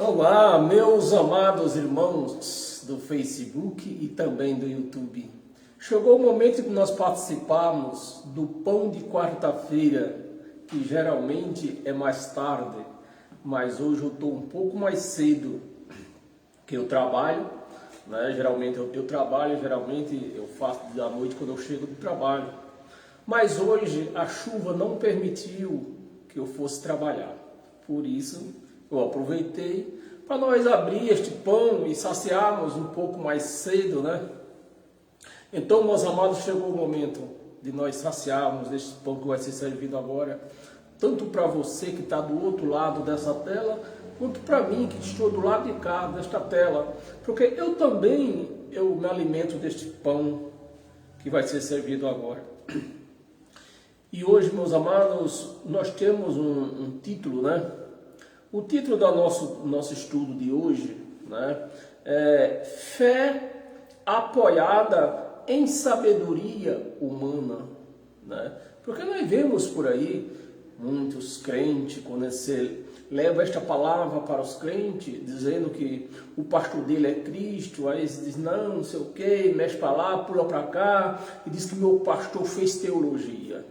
Olá, meus amados irmãos do Facebook e também do YouTube. Chegou o momento de nós participarmos do pão de quarta-feira, que geralmente é mais tarde, mas hoje eu estou um pouco mais cedo, que eu trabalho, né? Geralmente eu trabalho, geralmente eu faço da noite quando eu chego do trabalho. Mas hoje a chuva não permitiu que eu fosse trabalhar, por isso eu aproveitei para nós abrir este pão e saciarmos um pouco mais cedo, né? Então, meus amados, chegou o momento de nós saciarmos este pão que vai ser servido agora, tanto para você que está do outro lado dessa tela, quanto para mim que estou do lado de cá desta tela, porque eu também me alimento deste pão que vai ser servido agora. E hoje, meus amados, nós temos um título, né? O título do nosso estudo de hoje, né, é Fé apoiada em sabedoria humana, né? Porque nós vemos por aí muitos crentes, quando você leva esta palavra para os crentes, dizendo que o pastor dele é Cristo, aí eles dizem, não sei o que, mexe para lá, pula para cá, e diz que meu pastor fez teologia.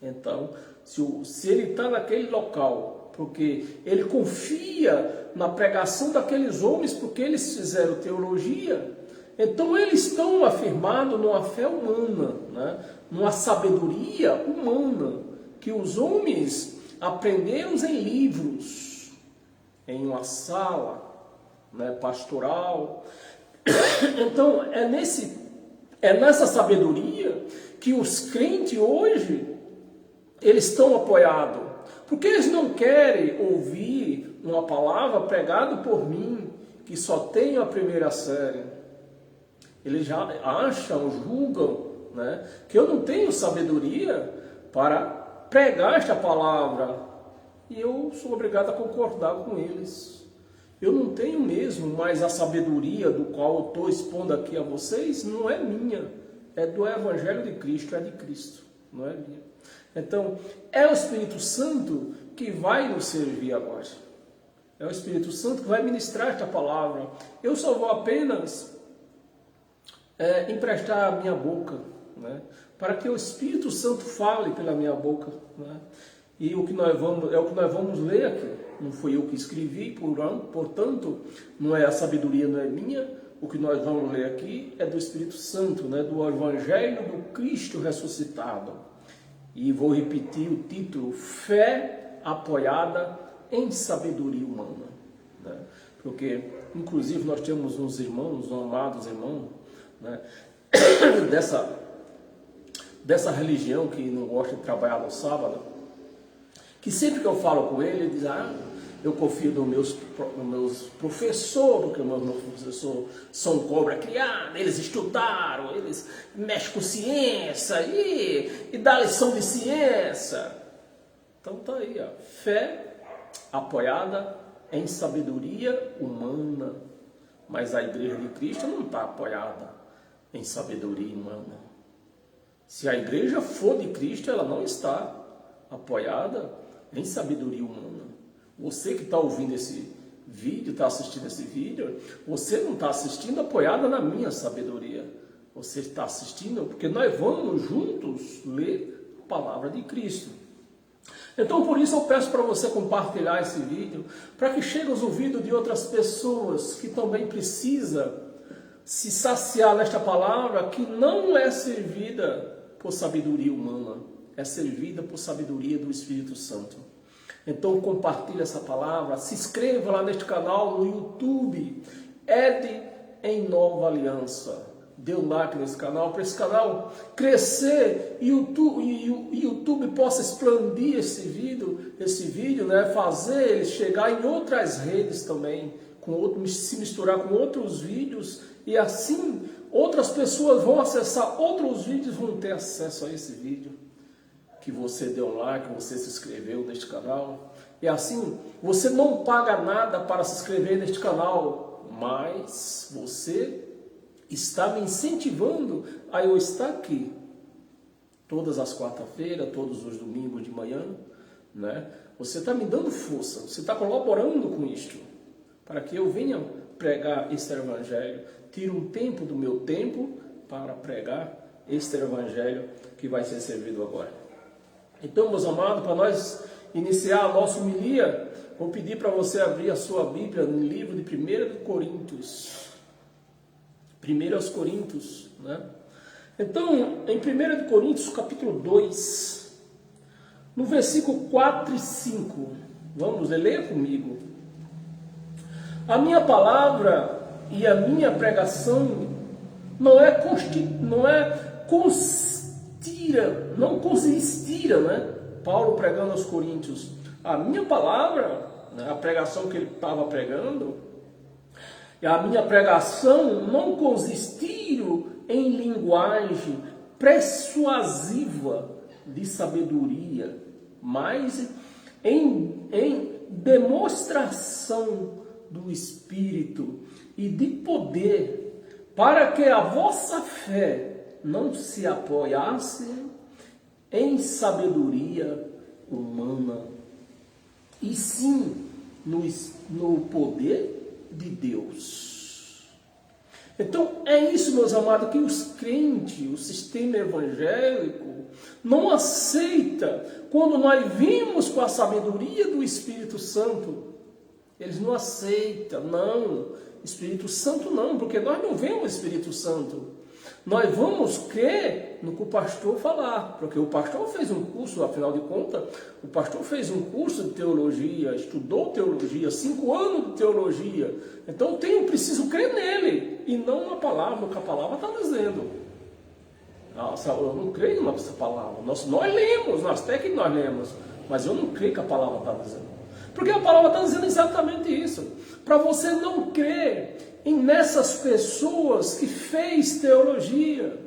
Então, se ele está naquele local, porque ele confia na pregação daqueles homens, porque eles fizeram teologia, então eles estão afirmados numa fé humana, né? Numa sabedoria humana, que os homens aprenderam em livros, em uma sala, né, pastoral. Então é nessa sabedoria que os crentes hoje eles estão apoiados. Porque eles não querem ouvir uma palavra pregada por mim, que só tenho a primeira série. Eles já acham, julgam, né, que eu não tenho sabedoria para pregar esta palavra. E eu sou obrigado a concordar com eles. Eu não tenho mesmo, mas a sabedoria do qual eu estou expondo aqui a vocês não é minha. É do Evangelho de Cristo, é de Cristo, não é minha. Então, é o Espírito Santo que vai nos servir agora. É o Espírito Santo que vai ministrar esta palavra. Eu só vou apenas emprestar a minha boca, né, para que o Espírito Santo fale pela minha boca, né? E o que nós vamos ler aqui. Não fui eu que escrevi, portanto, não é a sabedoria, não é minha. O que nós vamos ler aqui é do Espírito Santo, né, do Evangelho do Cristo ressuscitado. E vou repetir o título, Fé apoiada em sabedoria humana, né? Porque, inclusive, nós temos uns irmãos, uns amados irmãos, né, dessa religião que não gosta de trabalhar no sábado, que sempre que eu falo com ele diz, eu confio nos meus professores, porque meus professores são cobra criada, eles estudaram, eles mexem com ciência e dá lição de ciência. Então tá aí, ó, fé apoiada em sabedoria humana. Mas a Igreja de Cristo não está apoiada em sabedoria humana. Se a igreja for de Cristo, ela não está apoiada em sabedoria humana. Você que está ouvindo esse vídeo, está assistindo esse vídeo, você não está assistindo apoiada na minha sabedoria. Você está assistindo porque nós vamos juntos ler a palavra de Cristo. Então, por isso eu peço para você compartilhar esse vídeo, para que chegue aos ouvidos de outras pessoas que também precisam se saciar nesta palavra, que não é servida por sabedoria humana, é servida por sabedoria do Espírito Santo. Então compartilhe essa palavra, se inscreva lá neste canal no YouTube, Ed em Nova Aliança. Dê um like nesse canal, para esse canal crescer e o YouTube possa expandir esse vídeo, né? Fazer ele chegar em outras redes também, se misturar com outros vídeos, e assim outras pessoas vão acessar outros vídeos, vão ter acesso a esse vídeo. Que você deu um like, você se inscreveu neste canal. E assim, você não paga nada para se inscrever neste canal, mas você está me incentivando a eu estar aqui todas as quarta-feiras, todos os domingos de manhã, né? Você está me dando força, você está colaborando com isto, para que eu venha pregar este evangelho. Tiro um tempo do meu tempo para pregar este evangelho que vai ser servido agora. Então, meus amados, para nós iniciar a nossa homilia, vou pedir para você abrir a sua Bíblia no livro de 1 Coríntios. 1 Coríntios, né? Então, em 1 Coríntios, capítulo 2, no versículo 4 e 5, vamos ler comigo. A minha palavra e a minha pregação não consistira, né? Paulo pregando aos Coríntios. A minha palavra, né, a pregação que ele estava pregando, a minha pregação não consistiu em linguagem persuasiva de sabedoria, mas em demonstração do Espírito e de poder, para que a vossa fé não se apoiasse em sabedoria humana, e sim no poder de Deus. Então é isso, meus amados, que os crentes, o sistema evangélico, não aceita quando nós vimos com a sabedoria do Espírito Santo. Eles não aceitam, não, Espírito Santo não, porque nós não vemos o Espírito Santo. Nós vamos crer no que o pastor falar, porque o pastor fez um curso, afinal de contas, o pastor fez um curso de teologia, estudou teologia, 5 anos de teologia. Então eu preciso crer nele, e não na palavra, o que a palavra está dizendo. Nossa, eu não creio nessa palavra. Nós lemos, até que nós lemos, mas eu não creio que a palavra está dizendo. Porque a palavra está dizendo exatamente isso. Para você não crer nessas pessoas que fez teologia.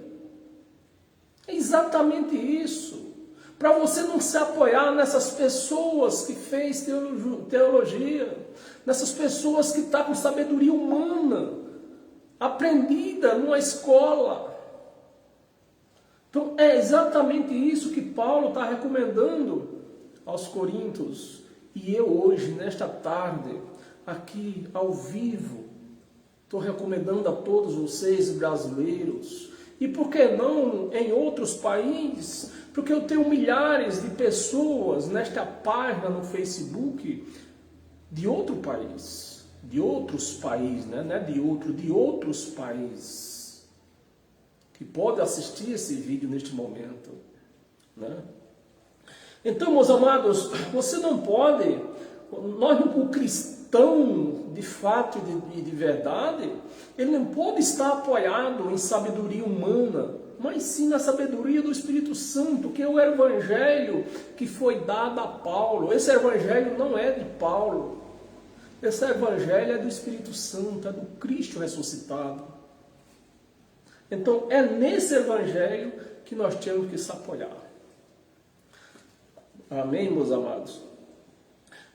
É exatamente isso. Para você não se apoiar nessas pessoas que fez teologia. Nessas pessoas que estão com sabedoria humana. Aprendida numa escola. Então é exatamente isso que Paulo está recomendando aos Coríntios. E eu hoje, nesta tarde, aqui ao vivo, estou recomendando a todos vocês brasileiros, e por que não em outros países, porque eu tenho milhares de pessoas nesta página no Facebook de outro país, de outros países, né? Não é de outros países, que podem assistir esse vídeo neste momento, né? Então, meus amados, você não pode, o cristão de fato e de verdade, ele não pode estar apoiado em sabedoria humana, mas sim na sabedoria do Espírito Santo, que é o evangelho que foi dado a Paulo. Esse evangelho não é de Paulo, esse evangelho é do Espírito Santo, é do Cristo ressuscitado. Então, é nesse evangelho que nós temos que se apoiar. Amém, meus amados?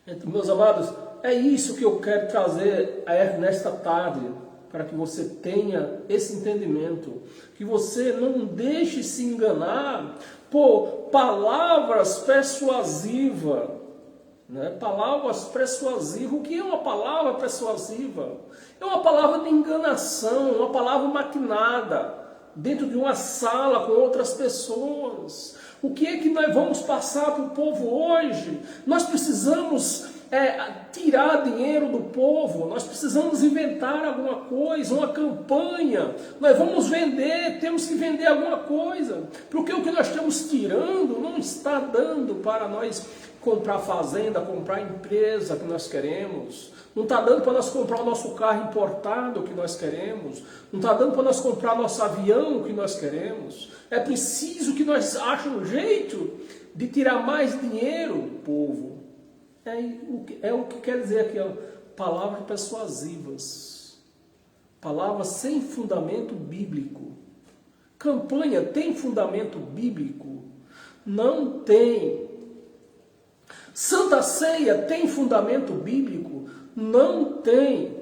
Então, meus amados, é isso que eu quero trazer nesta tarde, para que você tenha esse entendimento, que você não deixe se enganar por palavras persuasivas, né? Palavras persuasivas. O que é uma palavra persuasiva? É uma palavra de enganação, uma palavra maquinada, dentro de uma sala com outras pessoas. O que é que nós vamos passar para o povo hoje? Nós precisamos tirar dinheiro do povo, nós precisamos inventar alguma coisa, uma campanha, nós vamos vender, temos que vender alguma coisa, porque o que nós estamos tirando não está dando para nós comprar fazenda, comprar empresa que nós queremos, não está dando para nós comprar o nosso carro importado que nós queremos, não está dando para nós comprar nosso avião que nós queremos. É preciso que nós achemos um jeito de tirar mais dinheiro, povo. É o que quer dizer aqui, ó, palavras persuasivas, palavras sem fundamento bíblico. Campanha tem fundamento bíblico? Não tem. Santa Ceia tem fundamento bíblico? Não tem.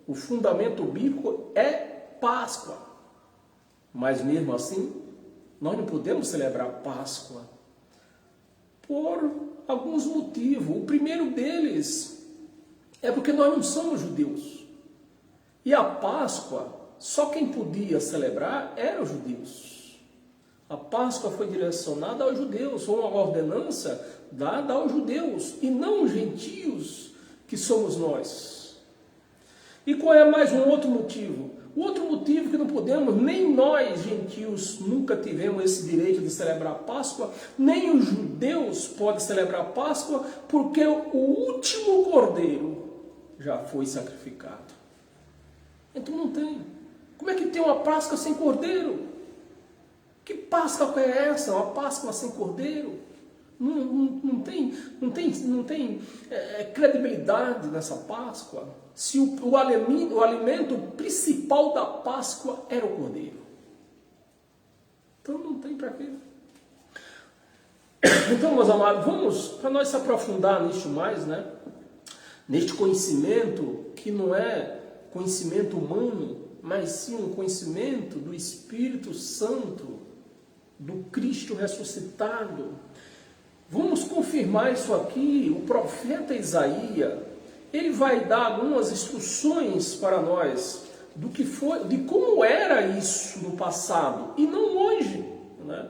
O fundamento bíblico é Páscoa. Mas mesmo assim, nós não podemos celebrar Páscoa. por alguns motivos. O primeiro deles é porque nós não somos judeus. E a Páscoa, só quem podia celebrar eram os judeus. A Páscoa foi direcionada aos judeus, foi uma ordenança dada aos judeus, e não os gentios, que somos nós. E qual é mais um outro motivo? O outro motivo que não podemos, nem nós gentios nunca tivemos esse direito de celebrar a Páscoa, nem os judeus podem celebrar a Páscoa, porque o último cordeiro já foi sacrificado. Então não tem. Como é que tem uma Páscoa sem cordeiro? Que Páscoa é essa? Uma Páscoa sem cordeiro? Não tem credibilidade nessa Páscoa, se o alimento principal da Páscoa era o cordeiro. Então não tem para quê. Então, meus amados, vamos, para nós se aprofundar nisso mais, né? Neste conhecimento que não é conhecimento humano, mas sim um conhecimento do Espírito Santo, do Cristo ressuscitado. Vamos confirmar isso aqui. O profeta Isaías, ele vai dar algumas instruções para nós do que foi, de como era isso no passado e não hoje, né?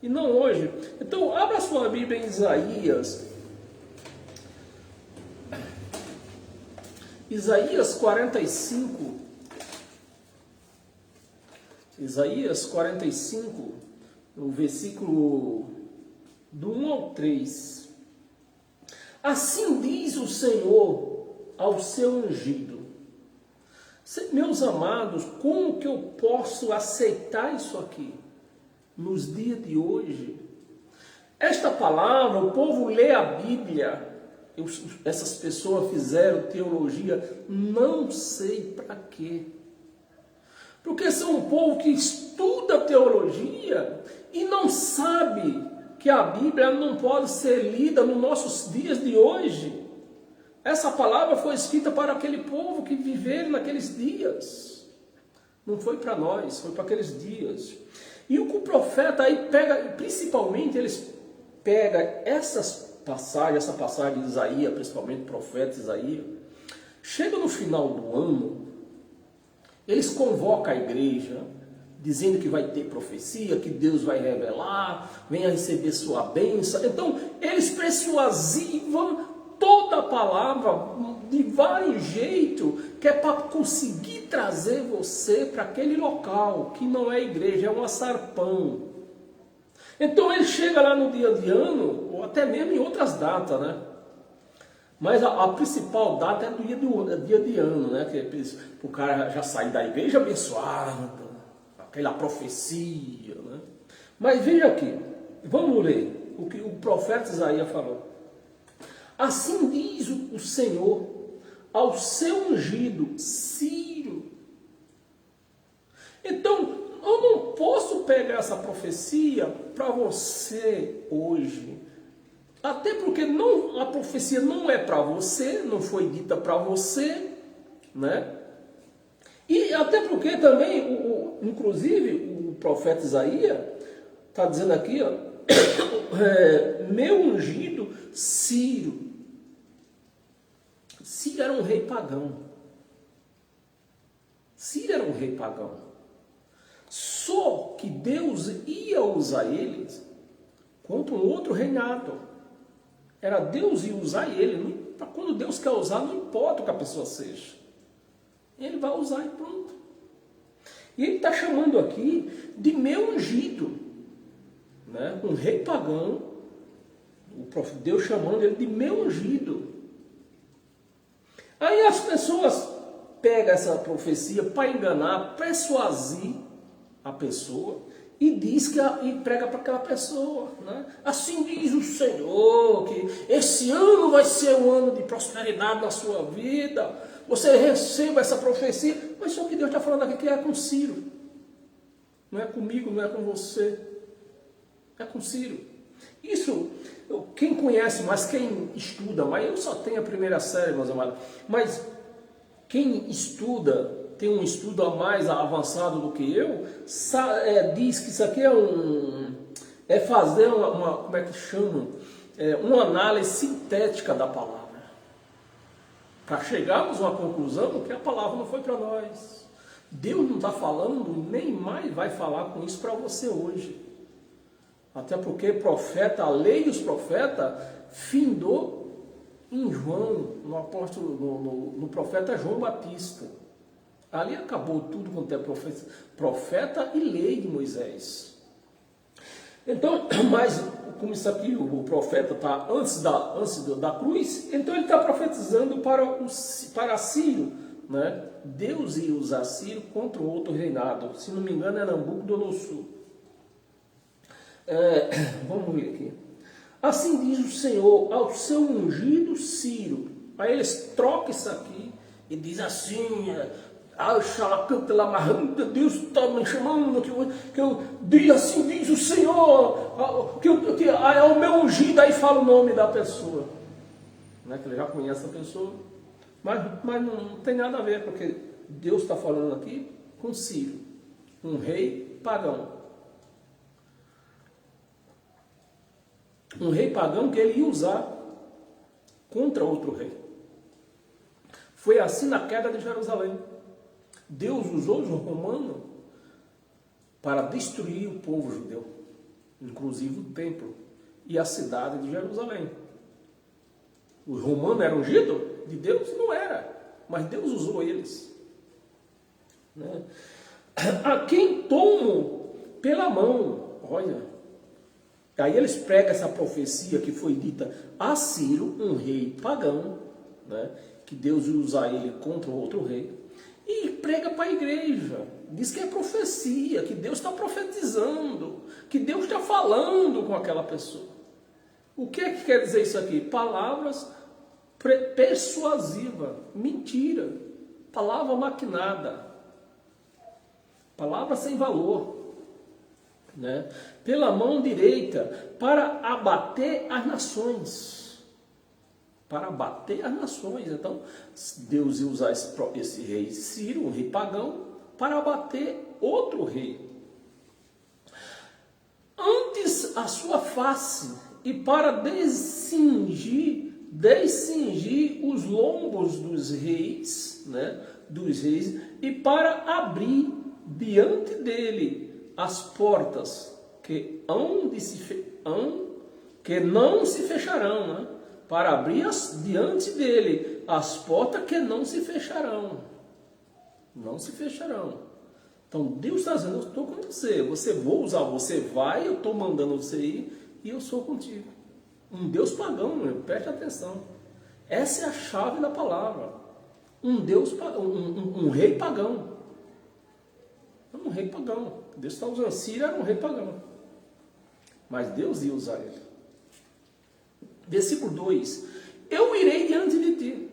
E não hoje. Então, abra sua Bíblia em Isaías. Isaías 45. Isaías 45, no versículo do 1 ao 3. Assim diz o Senhor ao seu ungido. Meus amados, como que eu posso aceitar isso aqui nos dias de hoje? Esta palavra, o povo lê a Bíblia, essas pessoas fizeram teologia, não sei para quê. Porque são um povo que estuda teologia e não sabe que a Bíblia não pode ser lida nos nossos dias de hoje. Essa palavra foi escrita para aquele povo que viveram naqueles dias. Não foi para nós, foi para aqueles dias. E o que o profeta aí pega, principalmente eles pegam essa passagem de Isaías, principalmente o profeta Isaías. Chega no final do ano, eles convocam a igreja, dizendo que vai ter profecia, que Deus vai revelar, venha receber sua bênção. Então, eles persuasivam toda a palavra de vários jeitos, que é para conseguir trazer você para aquele local, que não é igreja, é um açarpão. Então, ele chega lá no dia de ano, ou até mesmo em outras datas, né? Mas a principal data é do dia de ano, né? Que o cara já sai da igreja abençoado, aquela profecia, né? Mas veja aqui, vamos ler o que o profeta Isaías falou. Assim diz o Senhor ao seu ungido, Ciro. Então, eu não posso pegar essa profecia para você hoje. Até porque a profecia não é para você, não foi dita para você, né? E até porque também, inclusive, o profeta Isaías está dizendo aqui, ó, meu ungido Ciro. Ciro era um rei pagão. Ciro era um rei pagão. Só que Deus ia usar ele contra um outro reinado. Era Deus ia usar ele. Quando Deus quer usar, não importa o que a pessoa seja. Ele vai usar e pronto. E ele está chamando aqui de meu ungido, né? Um rei pagão, Deus chamando ele de meu ungido. Aí as pessoas pegam essa profecia para enganar, persuadir a pessoa e diz e prega para aquela pessoa, né? Assim diz o Senhor, que esse ano vai ser um ano de prosperidade na sua vida. Você receba essa profecia, mas só que Deus está falando aqui que é com Ciro. Não é comigo, não é com você. É com Ciro. Isso, quem conhece, mas quem estuda, mas eu só tenho a primeira série, meus amados. Mas quem estuda, tem um estudo mais avançado do que eu, diz que isso aqui é fazer uma como é que chama? uma análise sintética da palavra, para chegarmos a uma conclusão que a palavra não foi para nós. Deus não está falando, nem mais vai falar com isso para você hoje. Até porque profeta, a lei dos profetas findou em João, no apóstolo, no profeta João Batista. Ali acabou tudo quanto é profeta e lei de Moisés. Então, mas como isso aqui, o profeta está antes da cruz, então ele está profetizando para Ciro, né? Deus ia usar Ciro contra um outro reinado, se não me engano é Nabucodonosor. Vamos ver aqui. Assim diz o Senhor ao seu ungido Ciro. Aí eles trocam isso aqui e diz assim: Deus está me chamando, que eu diz assim, diz o Senhor, que é o meu ungido. Aí fala o nome da pessoa, né? Que ele já conhece a pessoa, mas não tem nada a ver, porque Deus está falando aqui com Ciro, um rei pagão. Um rei pagão que ele ia usar contra outro rei. Foi assim na queda de Jerusalém. Deus usou os romanos para destruir o povo judeu, inclusive o templo e a cidade de Jerusalém. Os romanos eram ungidos de Deus? Não era, mas Deus usou eles, né? A quem tomo pela mão, olha. Aí eles pregam essa profecia que foi dita a Ciro, um rei pagão, né? Que Deus ia usar ele contra outro rei. E prega para a igreja, diz que é profecia, que Deus está profetizando, que Deus está falando com aquela pessoa. O que é que quer dizer isso aqui? Palavras persuasivas, mentira, palavra maquinada, palavra sem valor, né? Pela mão direita, para abater as nações. Para abater as nações. Então, Deus ia usar esse rei Ciro, um rei pagão, para abater outro rei. Antes a sua face, e para descingir os lombos dos reis, né? Dos reis, e para abrir diante dele as portas que não se fecharão, né? Para abrir diante dele as portas que não se fecharão. Não se fecharão. Então Deus está dizendo: eu estou com você. Vou usar, você vai, eu estou mandando você ir e eu sou contigo. Um Deus pagão, meu, preste atenção. Essa é a chave da palavra. Um Deus, um rei pagão. Um rei pagão. Deus está usando. Ciro era um rei pagão. Mas Deus ia usar ele. Versículo 2: eu irei diante de ti.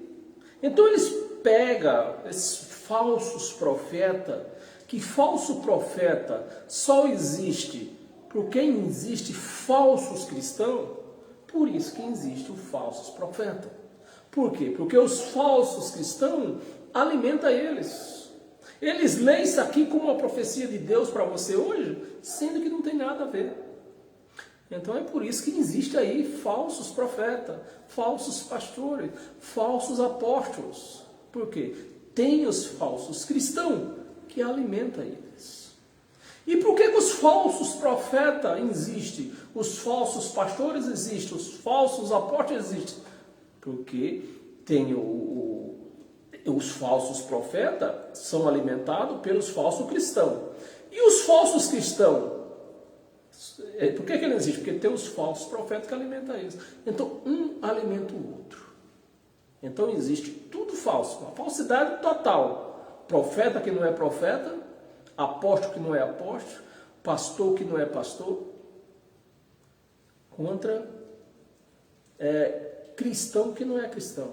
Então eles pegam esses falsos profetas, que falso profeta só existe porque existe falsos cristãos, por isso que existe os falsos profetas. Por quê? Porque os falsos cristãos alimentam eles. Eles leem isso aqui como uma profecia de Deus para você hoje, sendo que não tem nada a ver. Então é por isso que existe aí falsos profetas, falsos pastores, falsos apóstolos. Por quê? Tem os falsos cristãos que alimentam eles. E por que os falsos profetas existem? Os falsos pastores existem, os falsos apóstolos existem? Porque tem os falsos profetas são alimentados pelos falsos cristãos. E os falsos cristãos? Por que ele existe? Porque tem os falsos profetas que alimentam eles. Então, um alimenta o outro. Então, existe tudo falso. Uma falsidade total. Profeta que não é profeta, apóstolo que não é apóstolo, pastor que não é pastor, contra cristão que não é cristão.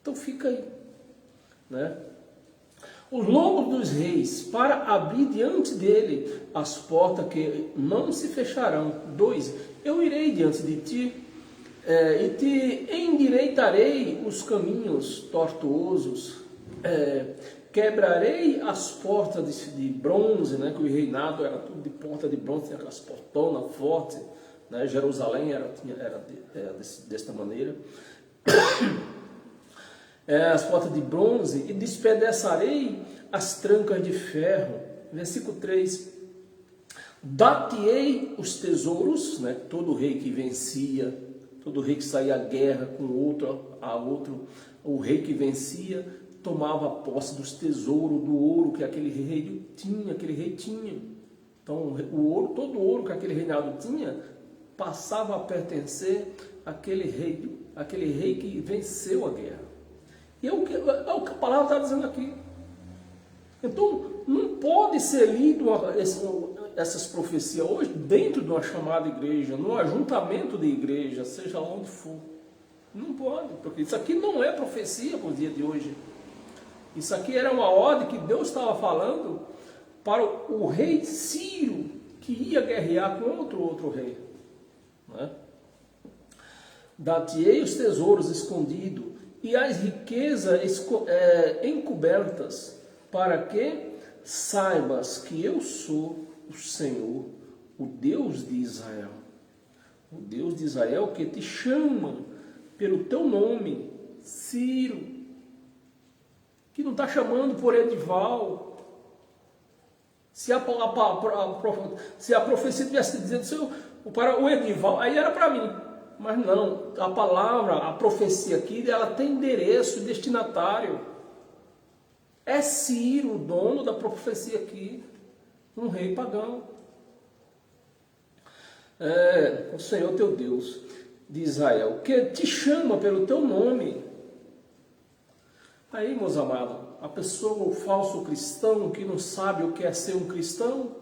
Então, fica aí, né? Os lombos dos reis, para abrir diante dele as portas que não se fecharão. 2. Eu irei diante de ti e te endireitarei os caminhos tortuosos. Quebrarei as portas de bronze, né? Que o reinado era tudo de porta de bronze, tinha aquelas portonas fortes, né? Jerusalém era desta maneira. As portas de bronze, e despedaçarei as trancas de ferro. Versículo 3. Dar-te-ei os tesouros, né? Todo rei que vencia, todo rei que saía à guerra com outro, o rei que vencia tomava posse dos tesouros, do ouro que aquele rei tinha. Então, todo o ouro que aquele reinado tinha passava a pertencer àquele rei que venceu a guerra. E é o que a palavra está dizendo aqui. Então, não pode ser lido essas profecias hoje dentro de uma chamada igreja, no ajuntamento de igreja, seja lá onde for. Não pode, porque isso aqui não é profecia para o dia de hoje. Isso aqui era uma ordem que Deus estava falando para o rei Ciro, que ia guerrear com outro rei. Né? Dar-te-ei os tesouros escondidos e as riquezas encobertas, para que saibas que eu sou o Senhor, o Deus de Israel. O Deus de Israel que te chama pelo teu nome, Ciro. Que não está chamando por Edival. Se a profecia tivesse dizendo para o Edival, aí era para mim. Mas não, a palavra, a profecia aqui, ela tem endereço e destinatário. É Ciro, o dono da profecia aqui, um rei pagão. O Senhor teu Deus de Israel, que te chama pelo teu nome. Aí, meus amados, a pessoa, o falso cristão, que não sabe o que é ser um cristão,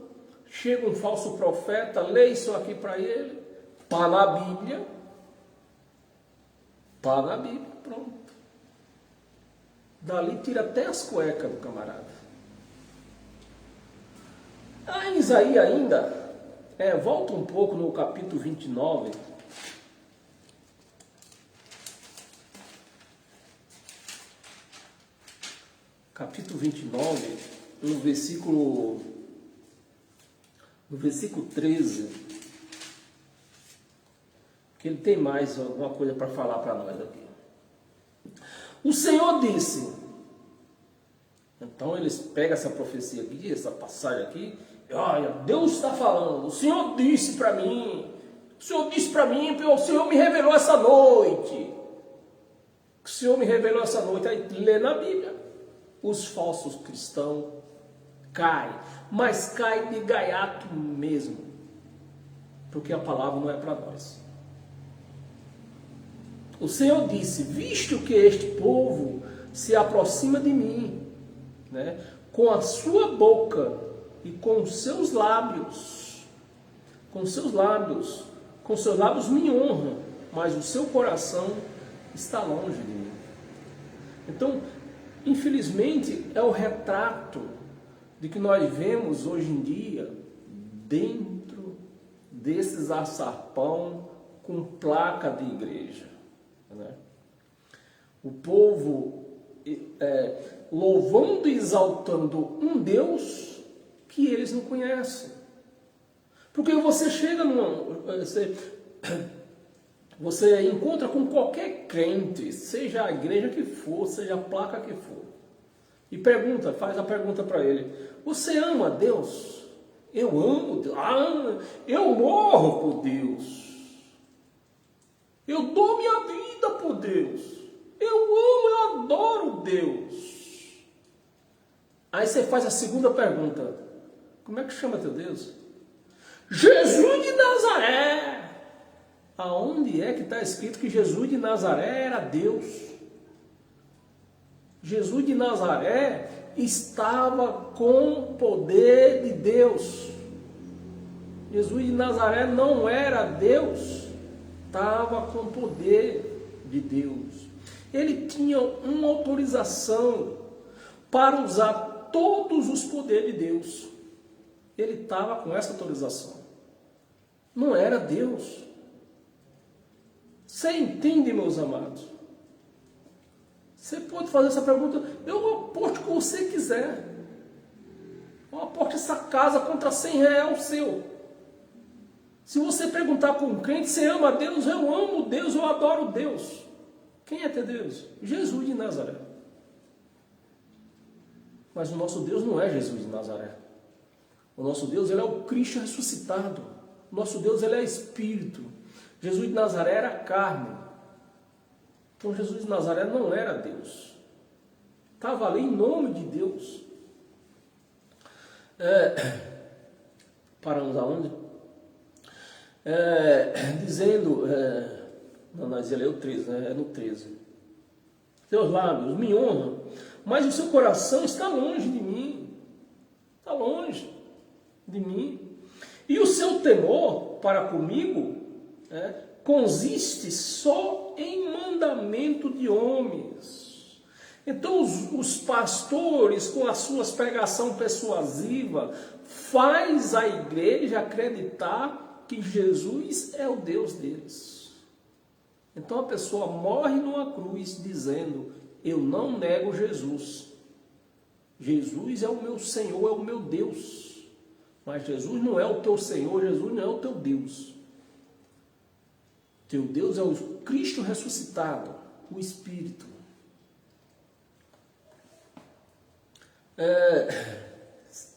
chega um falso profeta, lê isso aqui para ele, está na Bíblia, pronto. Dali tira até as cuecas do camarada. Em Isaías ainda, volta um pouco no capítulo 29, capítulo 29, no versículo 13, que ele tem mais alguma coisa para falar para nós aqui. O Senhor disse, então eles pegam essa profecia aqui, essa passagem aqui, e olha, Deus está falando, o Senhor disse para mim, o Senhor me revelou essa noite, aí lê na Bíblia. Os falsos cristãos caem, mas caem de gaiato mesmo, porque a palavra não é para nós. O Senhor disse, visto que este povo se aproxima de mim, né, com a sua boca e com os seus lábios, com seus lábios me honram, mas o seu coração está longe de mim. Então, infelizmente, é o retrato de que nós vemos hoje em dia dentro desses açarpão com placa de igreja. Né? O povo louvando e exaltando um Deus que eles não conhecem. Porque você chega você encontra com qualquer crente, seja a igreja que for, seja a placa que for, e faz a pergunta para ele: você ama Deus? Eu amo Deus. Eu morro por Deus. Eu dou minha vida por Deus. Eu adoro Deus. Aí você faz a segunda pergunta: como é que chama teu Deus? Jesus de Nazaré. Aonde é que está escrito que Jesus de Nazaré era Deus? Jesus de Nazaré estava com o poder de Deus. Jesus de Nazaré não era Deus, estava com o poder de Deus. Ele tinha uma autorização para usar todos os poderes de Deus. Ele estava com essa autorização. Não era Deus. Você entende, meus amados? Você pode fazer essa pergunta, eu aposto o que você quiser. Eu aposto essa casa contra R$100 seu. Se você perguntar para um crente, você ama Deus? Eu amo Deus, eu adoro Deus. Quem é teu Deus? Jesus de Nazaré. Mas o nosso Deus não é Jesus de Nazaré. O nosso Deus, ele é o Cristo ressuscitado. O nosso Deus, ele é Espírito. Jesus de Nazaré era carne. Então Jesus de Nazaré não era Deus. Estava ali em nome de Deus. Paramos aonde? Dizendo, nós ia ler o 13, né? É no 13. Seus lábios me honram, mas o seu coração está longe de mim. Está longe de mim. E o seu temor para comigo consiste só em mandamento de homens. Então os pastores, com as suas pregação persuasiva, faz a igreja acreditar que Jesus é o Deus deles. Então a pessoa morre numa cruz dizendo: eu não nego Jesus. Jesus é o meu Senhor, é o meu Deus. Mas Jesus não é o teu Senhor, Jesus não é o teu Deus. Teu Deus é o Cristo ressuscitado, o Espírito.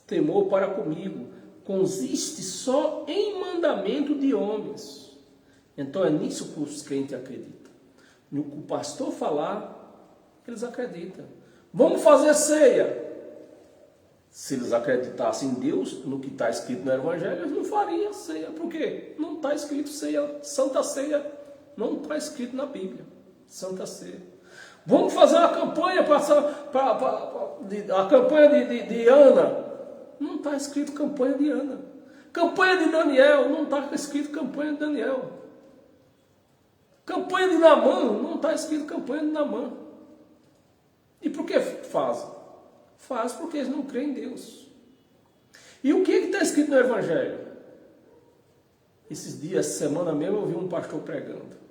Temor para comigo consiste só em mandamento de homens. Então é nisso que os crentes acreditam. No que o pastor falar, eles acreditam. Vamos fazer ceia. Se eles acreditassem em Deus, no que está escrito no Evangelho, eles não fariam ceia. Por quê? Não está escrito ceia, Santa Ceia, não está escrito na Bíblia, Santa Ceia. Vamos fazer uma campanha a campanha de Ana. Não está escrito campanha de Ana. Campanha de Daniel, não está escrito campanha de Daniel. Campanha de Naamã, não está escrito campanha de Naamã. E por que fazem? Faz porque eles não creem em Deus. E o que está escrito no Evangelho? Esses dias, essa semana mesmo, eu ouvi um pastor pregando.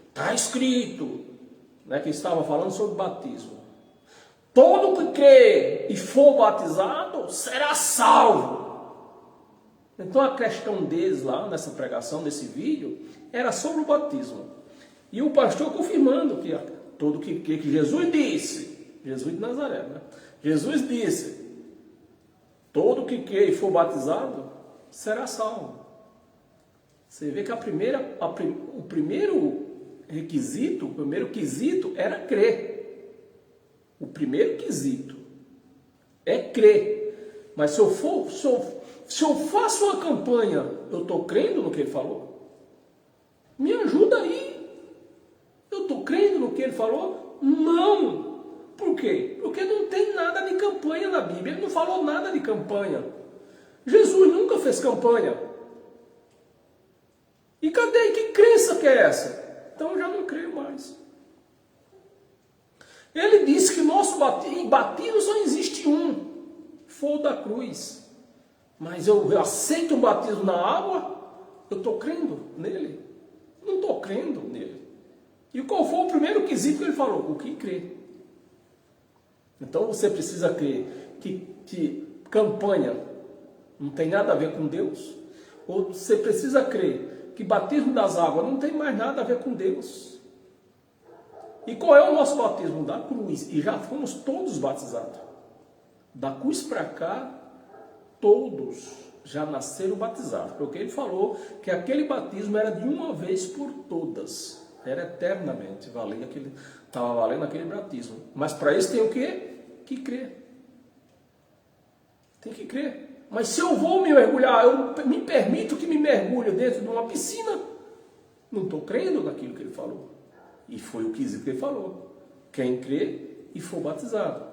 Está escrito, né, que estava falando sobre batismo. Todo que crê e for batizado será salvo. Então a questão deles lá, nessa pregação, nesse vídeo, era sobre o batismo. E o pastor confirmando que todo que crê, que Jesus disse, Jesus de Nazaré, né? Jesus disse: todo que crê e for batizado será salvo. Você vê que o primeiro requisito, o primeiro quesito era crer. O primeiro quesito é crer. Mas se eu faço uma campanha, eu estou crendo no que ele falou? Me ajuda aí. Eu estou crendo no que ele falou? Não. Por quê? Porque não tem nada de campanha na Bíblia. Ele não falou nada de campanha. Jesus nunca fez campanha. E cadê? Que crença que é essa? Então eu já não creio mais. Ele disse que nosso batismo só existe um. Foi o da cruz. Mas eu aceito o batismo na água? Eu estou crendo nele? Não estou crendo nele. E qual foi o primeiro quesito que ele falou? O que crê. Então você precisa crer que campanha não tem nada a ver com Deus. Ou você precisa crer que batismo das águas não tem mais nada a ver com Deus. E qual é o nosso batismo? Da cruz. E já fomos todos batizados. Da cruz para cá, todos já nasceram batizados. Porque ele falou que aquele batismo era de uma vez por todas. Era eternamente. Estava valendo aquele batismo. Mas para isso tem o quê? Que crer. Tem que crer. Mas se eu vou me mergulhar, eu me permito que me mergulhe dentro de uma piscina, não estou crendo naquilo que ele falou. E foi o que ele falou. Quem crê e for batizado.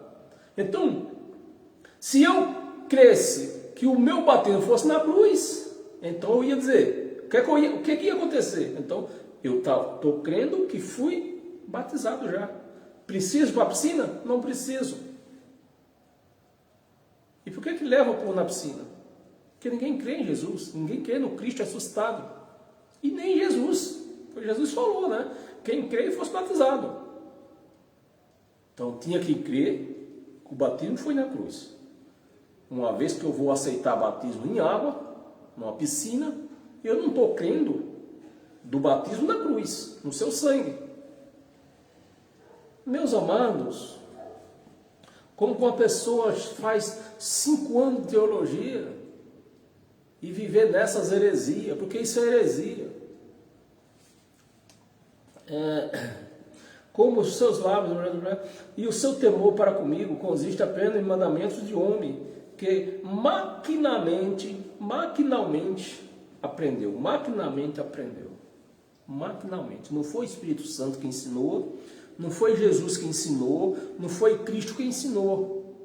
Então, se eu cresce que o meu batismo fosse na cruz, então eu ia dizer, o que ia acontecer? Então, eu estou crendo que fui batizado já. Preciso para a piscina? Não preciso. E por que leva o povo na piscina? Porque ninguém crê em Jesus, ninguém crê no Cristo ressuscitado. E nem Jesus. Porque Jesus falou, né? Quem crê fosse batizado. Então tinha que crer que o batismo foi na cruz. Uma vez que eu vou aceitar batismo em água, numa piscina, eu não estou crendo do batismo na cruz, no seu sangue. Meus amados, como uma pessoa faz 5 anos de teologia e viver nessas heresias, porque isso é heresia. Como os seus lábios e o seu temor para comigo consiste apenas em mandamentos de homem, que maquinalmente aprendeu. Maquinalmente. Não foi o Espírito Santo que ensinou, não foi Jesus que ensinou, não foi Cristo que ensinou,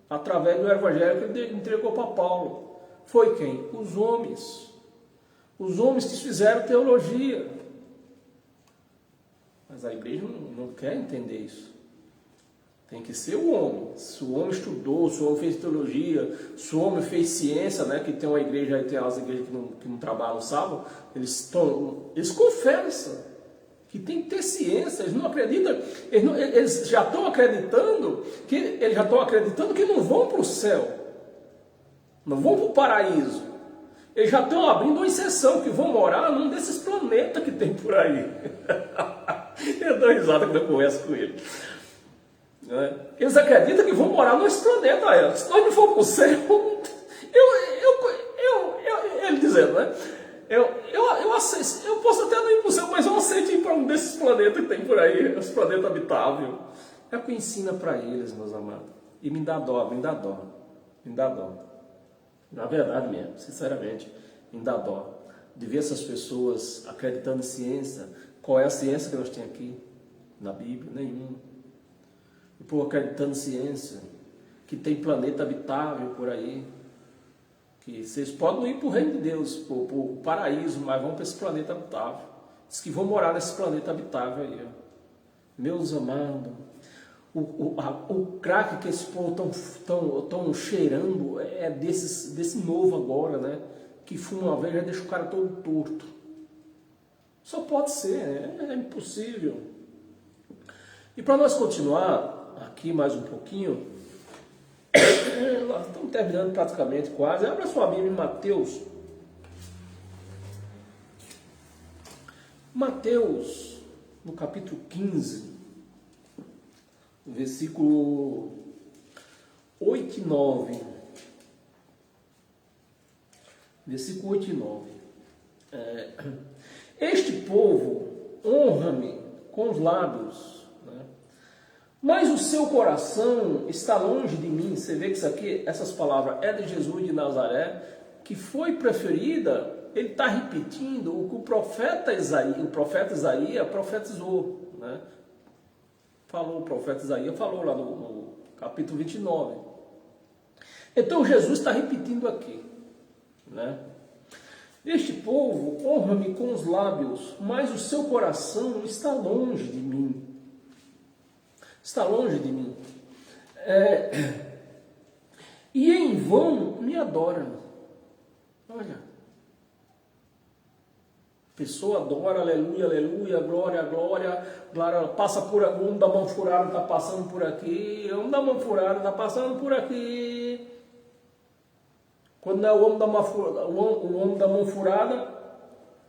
através do Evangelho que ele entregou para Paulo. Foi quem? Os homens. Os homens que fizeram teologia. Mas a igreja não quer entender isso. Tem que ser o homem. Se o homem estudou, se o homem fez teologia, se o homem fez ciência, né? Que tem uma igreja, aí tem as igrejas que não trabalham no sábado, eles confessam que tem que ter ciência. Eles não acreditam, eles já estão acreditando que não vão para o céu, não vão para o paraíso. Eles já estão abrindo uma exceção, que vão morar num desses planetas que tem por aí. Eu dou risada quando eu converso com ele. Eles acreditam que vão morar nesse planeta. Se nós não for para o céu, ele dizendo, né? Eu aceito, eu posso até não ir para o céu, mas eu aceito ir para um desses planetas que tem por aí, os planetas habitáveis. É o que ensina para eles, meus amados. E me dá dó. Na verdade mesmo, sinceramente, me dá dó de ver essas pessoas acreditando em ciência. Qual é a ciência que nós temos aqui na Bíblia? Nenhuma. E por acreditando em ciência, que tem planeta habitável por aí, que vocês podem ir para o reino de Deus, para o paraíso, mas vão para esse planeta habitável. Diz que vão morar nesse planeta habitável aí. Ó. Meus amados, o crack que esse povo estão cheirando é desse novo agora, né? Que fuma uma vez já deixa o cara todo torto. Só pode ser, é impossível. E para nós continuar aqui mais um pouquinho, nós estamos terminando praticamente quase. Abra sua Bíblia em Mateus. Mateus, no capítulo 15, versículo 8 e 9. Versículo 8 e 9. Este povo honra-me com os lábios, né? Mas o seu coração está longe de mim. Você vê que isso aqui, essas palavras é de Jesus de Nazaré, que foi preferida. Ele está repetindo o que o profeta Isaías profetizou, né? O profeta Isaías falou lá no capítulo 29. Então Jesus está repetindo aqui, né? Este povo honra-me com os lábios, mas o seu coração está longe de mim. Está longe de mim. E em vão me adora. Olha. A pessoa adora, aleluia, aleluia, glória, glória, glória. Passa por o homem da mão furada, está passando por aqui. O homem da mão furada está passando por aqui. Quando não é o homem da mão furada,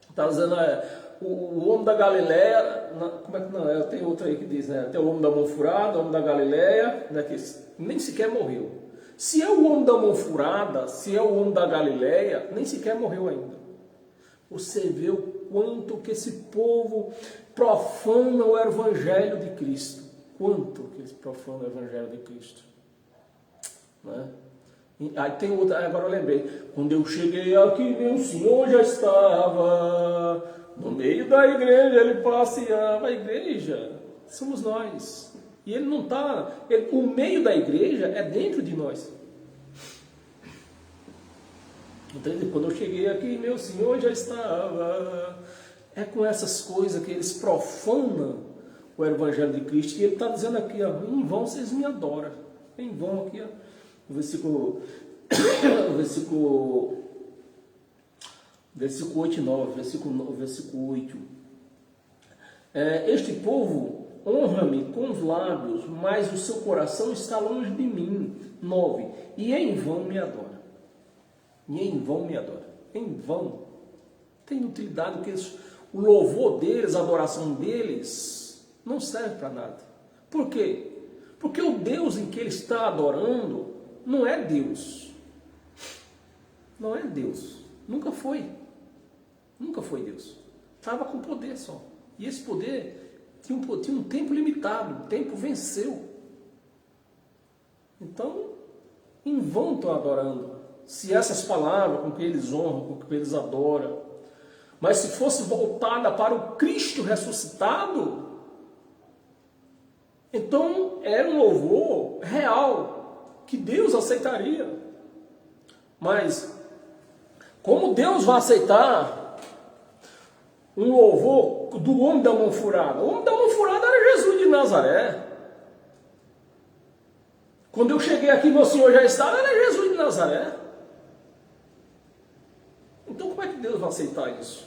está dizendo o homem da Galileia. Como é que não é? Tem outro aí que diz, né? Tem o homem da mão furada, o homem da Galileia, né? Que nem sequer morreu. Se é o homem da mão furada, se é o homem da Galileia, nem sequer morreu ainda. Você vê o quanto que esse povo profana o Evangelho de Cristo. Quanto que eles profanam o Evangelho de Cristo. Né? Aí tem outra, agora eu lembrei. Quando eu cheguei aqui, meu Senhor já estava no meio da igreja, ele passeava. A igreja somos nós. E ele não está... O meio da igreja é dentro de nós. Quando eu cheguei aqui, meu Senhor já estava. É com essas coisas que eles profanam o Evangelho de Cristo. E ele está dizendo aqui, ó, em vão vocês me adoram. Em vão aqui, ó, o versículo 8 e 9, versículo 8. Este povo honra-me com os lábios, mas o seu coração está longe de mim. 9. E em vão me adora. E em vão me adora. em vão. Tem utilidade, porque o louvor deles, a adoração deles, não serve para nada. Por quê? Porque o Deus em que ele está adorando não é Deus. Não é Deus. Nunca foi. Nunca foi Deus. Estava com poder só. E esse poder tinha um tempo limitado. O tempo venceu. Então, em vão estão adorando. Se essas palavras com que eles honram, com que eles adoram, mas se fosse voltada para o Cristo ressuscitado, então era um louvor real, que Deus aceitaria. Mas, como Deus vai aceitar um louvor do homem da mão furada? O homem da mão furada era Jesus de Nazaré. Quando eu cheguei aqui, meu Senhor já estava, era Jesus de Nazaré. Então como é que Deus vai aceitar isso?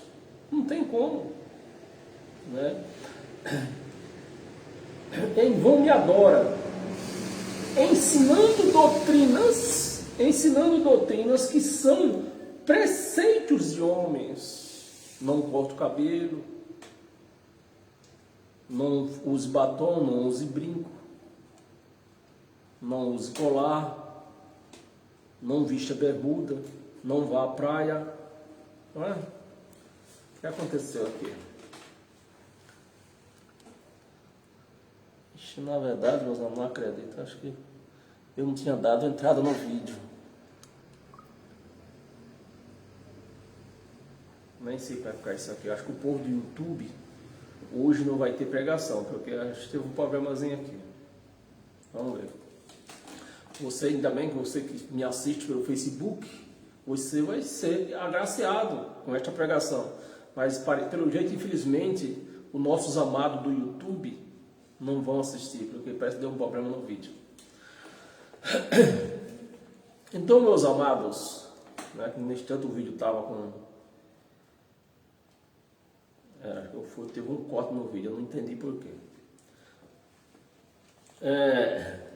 Não tem como, né? Em vão me adora, ensinando doutrinas que são preceitos de homens. Não corte o cabelo, não use batom, não use brinco, não use colar, não vista bermuda, não vá à praia. Não é? O que aconteceu aqui? Ixi, na verdade, meus amigos, não acredito. Acho que eu não tinha dado entrada no vídeo. Nem sei como vai ficar isso aqui. Eu acho que o povo do YouTube hoje não vai ter pregação, porque acho que teve um problemazinho aqui. Vamos ver. Você, ainda bem que você que me assiste pelo Facebook, você vai ser agraciado com esta pregação. Mas, pelo jeito, infelizmente, os nossos amados do YouTube não vão assistir, porque parece que deu um problema no vídeo. Então, meus amados, né, nesse tanto o vídeo estava com... teve um corte no vídeo, eu não entendi porquê.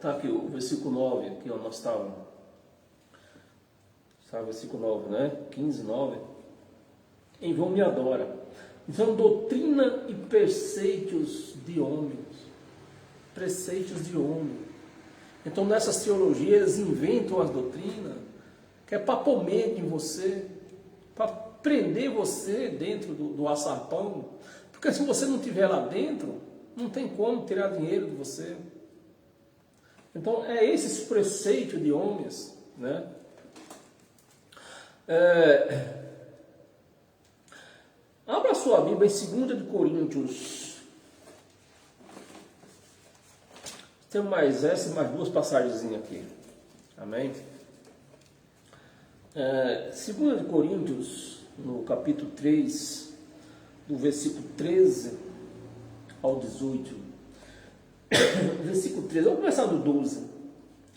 Tá aqui o versículo 9, aqui onde nós estávamos. Sabe, versículo 9, né? 15, 9. Em vão me adora. Então, doutrina e preceitos de homens. Preceitos de homem. Então, nessas teologias, eles inventam as doutrinas, que é para pôr medo em você, para prender você dentro do açapão. Porque se você não estiver lá dentro, não tem como tirar dinheiro de você. Então, é esses preceitos de homens, né? Abra a sua Bíblia em 2 de Coríntios. Tem mais essa e mais duas passagens aqui. Amém? 2 de Coríntios, no capítulo 3, do versículo 13 ao 18. Versículo 13, vamos começar do 12.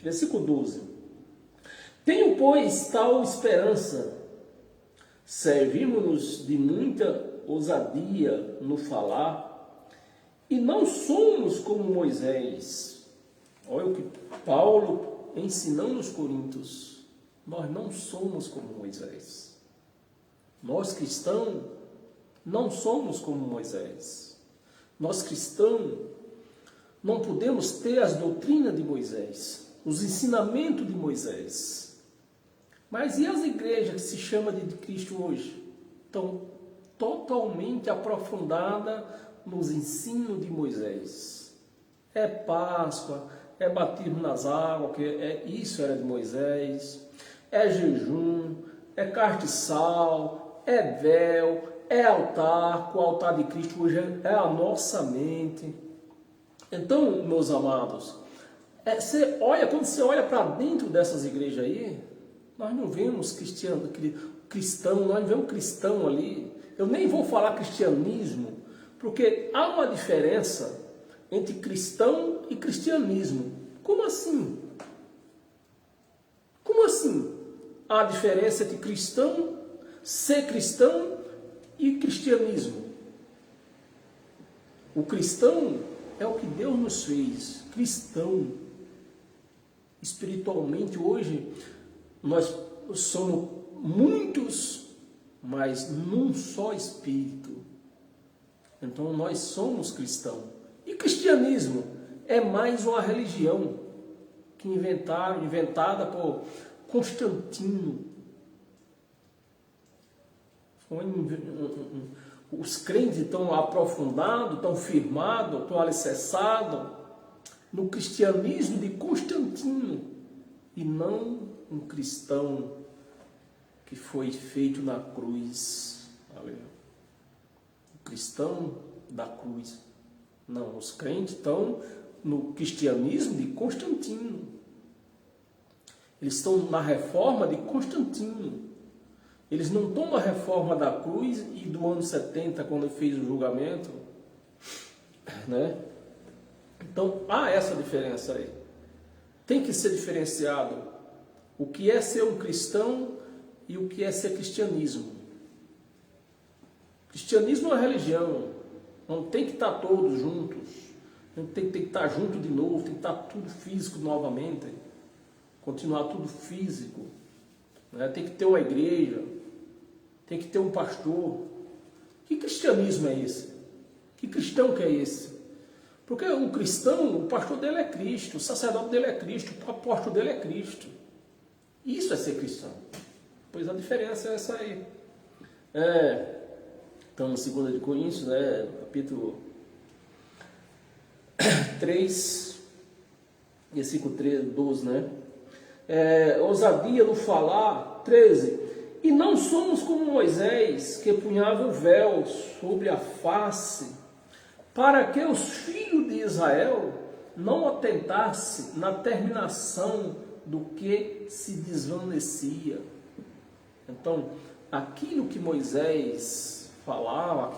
Versículo 12. Tenho, pois, tal esperança, servimos-nos de muita ousadia no falar, e não somos como Moisés. Olha o que Paulo ensinando os coríntios. Nós não somos como Moisés. Nós cristãos não somos como Moisés. Nós cristãos não podemos ter as doutrinas de Moisés, os ensinamentos de Moisés. Mas e as igrejas que se chamam de Cristo hoje? Estão totalmente aprofundadas nos ensinos de Moisés. É Páscoa, é batismo nas águas, que isso era de Moisés, é jejum, é castiçal, é véu, é altar, o altar de Cristo hoje é a nossa mente. Então, meus amados, quando você olha para dentro dessas igrejas aí, nós não vemos cristão, nós não vemos cristão ali. Eu nem vou falar cristianismo, porque há uma diferença entre cristão e cristianismo. Como assim? Como assim? Há diferença entre ser cristão e cristianismo. O cristão é o que Deus nos fez, cristão. Espiritualmente hoje, nós somos muitos mas num só Espírito. Então nós somos cristãos. E cristianismo é mais uma religião que inventada por Constantino. Os crentes estão aprofundados, estão firmados, estão alicerçados no cristianismo de Constantino e não um cristão que foi feito na cruz. O cristão da cruz. Não, os crentes estão no cristianismo de Constantino. Eles estão na reforma de Constantino. Eles não estão na reforma da cruz e do ano 70, quando ele fez o julgamento, né? Então, há essa diferença aí. Tem que ser diferenciado o que é ser um cristão e o que é ser cristianismo. Cristianismo é uma religião. Não tem que estar todos juntos. Não tem que estar junto de novo. Tem que estar tudo físico novamente. Continuar tudo físico. Né? Tem que ter uma igreja. Tem que ter um pastor. Que cristianismo é esse? Que cristão que é esse? Porque o cristão, o pastor dele é Cristo, o sacerdote dele é Cristo, o apóstolo dele é Cristo. Isso é ser cristão. Pois a diferença é essa aí. Estamos em 2 Coríntios, né, capítulo 3, versículo 12, né? Ousadia no falar, 13. E não somos como Moisés, que punhava o véu sobre a face, para que os filhos de Israel não atentassem na terminação do que se desvanecia. Então, aquilo que Moisés falava,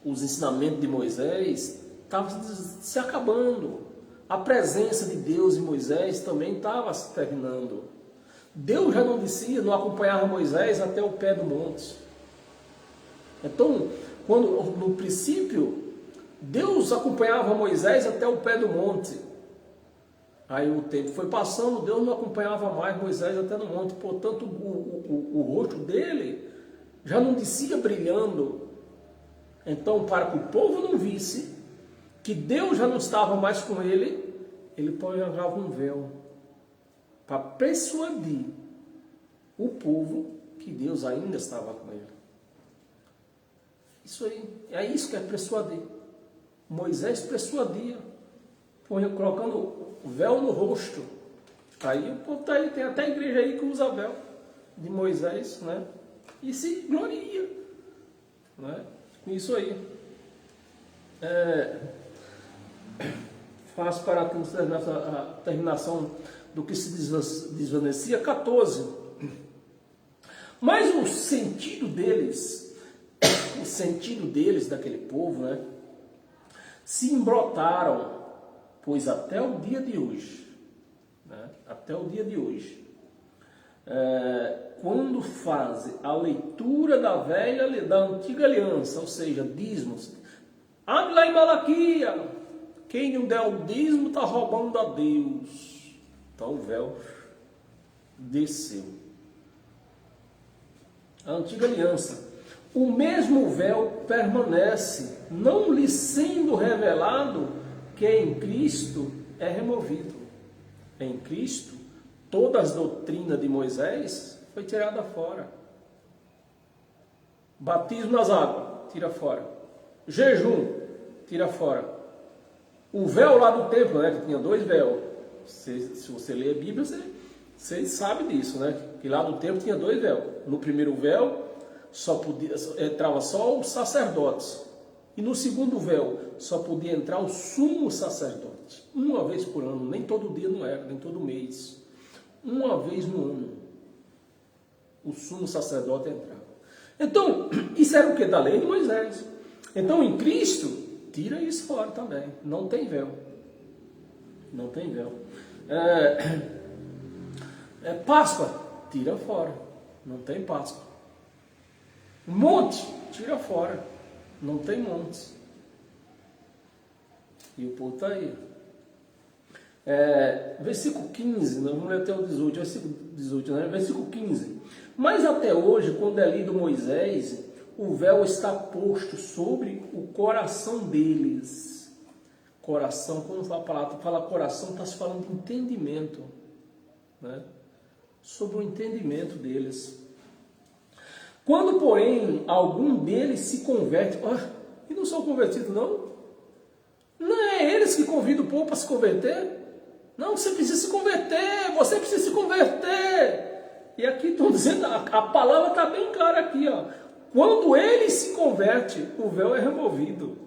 os ensinamentos de Moisés, estavam se acabando. A presença de Deus em Moisés também estava se terminando. Deus já não descia, não acompanhava Moisés até o pé do monte. Então, no princípio, Deus acompanhava Moisés até o pé do monte. Aí o tempo foi passando, Deus não acompanhava mais Moisés até no monte. Portanto, o rosto dele já não descia brilhando. Então, para que o povo não visse que Deus já não estava mais com ele, ele pregava um véu para persuadir o povo que Deus ainda estava com ele. Isso aí, é isso que é persuadir. Moisés persuadia, colocando o véu no rosto. Aí o povo tá aí, tem até a igreja aí que usa véu de Moisés, né? E se gloria, né? Com isso aí. Faz para a terminação do que se desvanecia, 14. Mas o sentido deles, daquele povo, né, se embrotaram, pois até o dia de hoje, né, quando fazem a leitura da antiga aliança, ou seja, dízimos, abre lá em Malaquias, quem não der o dízimo está roubando a Deus. Então o véu desceu. A antiga aliança. O mesmo véu permanece, não lhe sendo revelado que em Cristo é removido. Em Cristo, todas as doutrinas de Moisés foi tirada fora. Batismo nas águas, tira fora. Jejum, tira fora. O véu lá do templo, né, que tinha 2 véus. Se você ler a Bíblia, você sabe disso, né? Que lá no templo tinha 2 véus. No primeiro véu, entrava só os sacerdotes. E no segundo véu, só podia entrar o sumo sacerdote. Uma vez por ano, nem todo dia não era, nem todo mês. Uma vez no ano, o sumo sacerdote entrava. Então, isso era o que? Da lei de Moisés. Então, em Cristo, tira isso fora também. Não tem véu. Não tem véu. Páscoa, tira fora. Não tem Páscoa. Monte, tira fora. Não tem montes. E o povo está aí. Versículo 15, nós vamos ler até o 18, versículo 18, né? Versículo 15. Mas até hoje, quando é lido Moisés, o véu está posto sobre o coração deles. Coração, quando fala coração, está se falando de entendimento, né? Sobre o entendimento deles. Quando, porém, algum deles se converte, e não são convertidos, não? Não é eles que convidam o povo para se converter? Não, você precisa se converter, você precisa se converter. E aqui estou dizendo, a palavra está bem clara aqui, ó. Quando ele se converte, o véu é removido.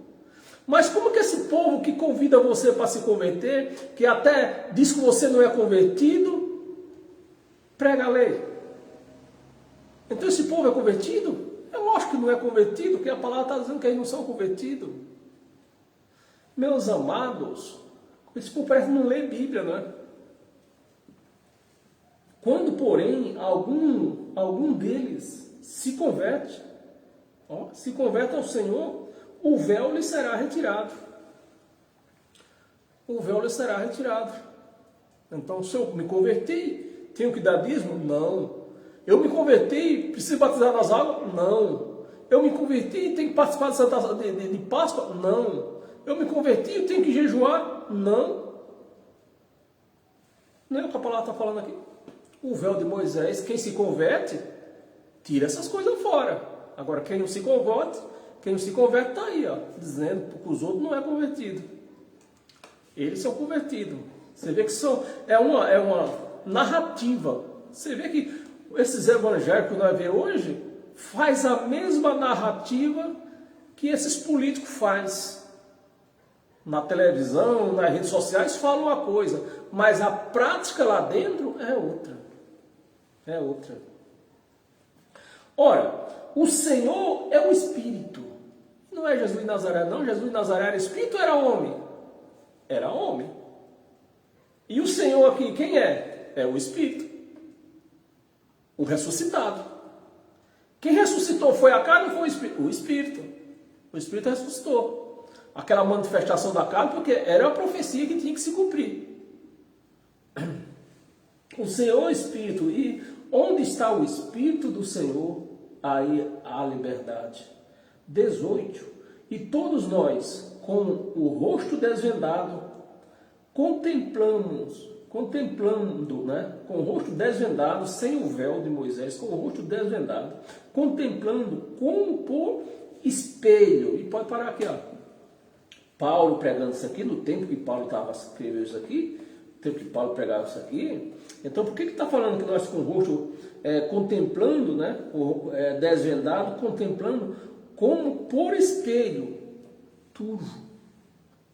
Mas como que esse povo que convida você para se converter, que até diz que você não é convertido, prega a lei? Então esse povo é convertido? É lógico que não é convertido, porque a palavra está dizendo que eles não são convertidos. Meus amados, esse povo parece não ler Bíblia, não é? Quando, porém, algum deles se converte, se converte ao Senhor, o véu lhe será retirado. O véu lhe será retirado. Então, se eu me converti, tenho que dar dízimo? Não. Eu me converti, preciso batizar nas águas? Não. Eu me converti, tenho que participar de Páscoa? Não. Eu me converti, eu tenho que jejuar? Não. Não é o que a palavra está falando aqui. O véu de Moisés, quem se converte, tira essas coisas fora. Agora, quem não se converte está aí, ó, dizendo que os outros não é convertido. Eles são convertidos. Você vê que é uma narrativa. Você vê que esses evangélicos que nós vemos hoje faz a mesma narrativa que esses políticos fazem. Na televisão, nas redes sociais falam uma coisa, mas a prática lá dentro é outra. É outra. Ora, o Senhor é o Espírito. Não é Jesus de Nazaré, não. Jesus de Nazaré era Espírito ou era homem? Era homem. E o Senhor aqui, quem é? É o Espírito. O ressuscitado. Quem ressuscitou foi a carne ou foi o Espírito? O Espírito. O Espírito ressuscitou. Aquela manifestação da carne, porque era uma profecia que tinha que se cumprir. O Senhor é o Espírito. E onde está o Espírito do Senhor, aí há liberdade. 18. E todos nós, com o rosto desvendado, contemplando, né? Com o rosto desvendado, sem o véu de Moisés, com o rosto desvendado, contemplando como por espelho. E pode parar aqui, ó. Paulo pregando isso aqui, no tempo que Paulo estava escrevendo isso aqui, no tempo que Paulo pregava isso aqui. Então, por que está falando que nós com o rosto contemplando, né, desvendado, contemplando como por espelho, turvo?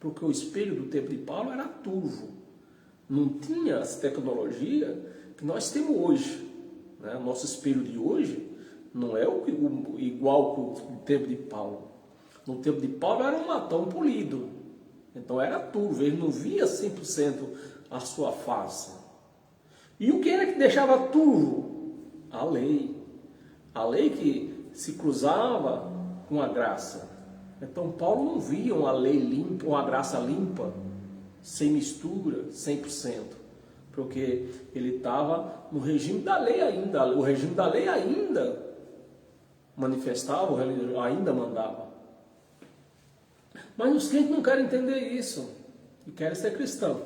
Porque o espelho do tempo de Paulo era turvo. Não tinha essa tecnologia que nós temos hoje. Né? O nosso espelho de hoje não é igual que o tempo de Paulo. No tempo de Paulo era um latão polido. Então era turvo, ele não via 100% a sua face. E o que era que deixava turvo? A lei. A lei que se cruzava com a graça. Então Paulo não via uma lei limpa, uma graça limpa, sem mistura, 100%. Porque ele estava no regime da lei ainda. O regime da lei ainda manifestava, ainda mandava. Mas os crentes não querem entender isso. E querem ser cristãos.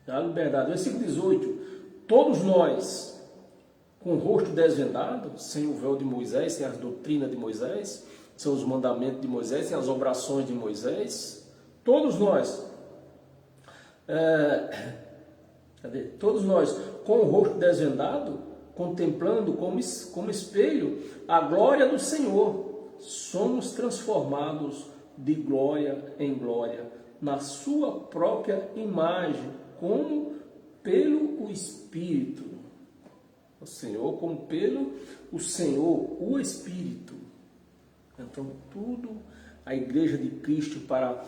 A liberdade. Versículo 18. Todos nós, com o rosto desvendado, sem o véu de Moisés, sem as doutrinas de Moisés, sem os mandamentos de Moisés, sem as obrações de Moisés, todos nós, todos nós, com o rosto desvendado, contemplando como espelho a glória do Senhor, somos transformados de glória em glória, na sua própria imagem, como pelo Espírito. O Senhor, como pelo o Senhor, o Espírito. Então, tudo, a igreja de Cristo, para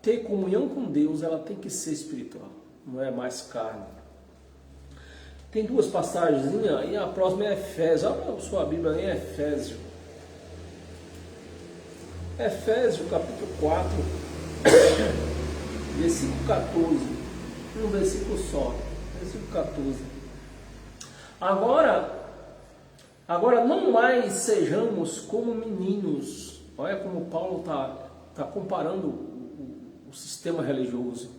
ter comunhão com Deus, ela tem que ser espiritual, não é mais carne. Tem duas passagens, e a próxima é Efésios. Abra sua Bíblia em Efésios. Efésios, capítulo 4. versículo 14, um versículo só, versículo 14. Agora não mais sejamos como meninos. Olha como Paulo está comparando o sistema religioso,